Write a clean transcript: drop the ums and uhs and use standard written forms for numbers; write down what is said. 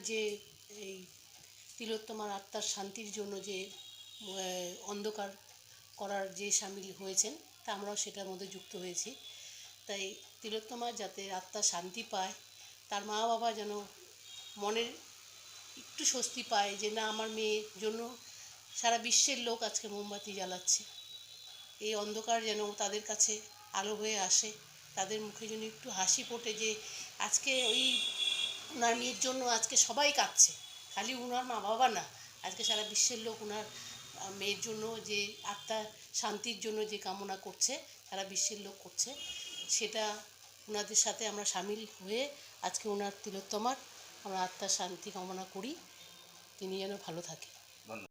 যে এই তিলোত্তমার আত্মার শান্তির জন্য যে অন্ধকার করার যে সামিল হয়েছেন, তা আমরাও সেটার মধ্যে যুক্ত হয়েছি। তাই তিলোত্তমা যাতে আত্মা শান্তি পায়, তার মা বাবা যেন মনের একটু স্বস্তি পায় যে না, আমার মেয়ের জন্য সারা বিশ্বের লোক আজকে মোমবাতি জ্বালাচ্ছে, এই অন্ধকার যেন তাদের কাছে আলো হয়ে আসে, তাদের মুখে যেন একটু হাসি ফোটে যে আজকে ওই ওনার মেয়ের জন্য আজকে সবাই কাঁদছে, খালি ওনার মা বাবা না, আজকে সারা বিশ্বের লোক ওনার মেয়ের জন্য যে আত্মার শান্তির জন্য যে কামনা করছে, সারা বিশ্বের লোক করছে, সেটা ওনাদের সাথে আমরা সামিল হয়ে আজকে ওনার তিলোত্তমার আমরা আত্মার শান্তি কামনা করি, তিনি যেন ভালো থাকে।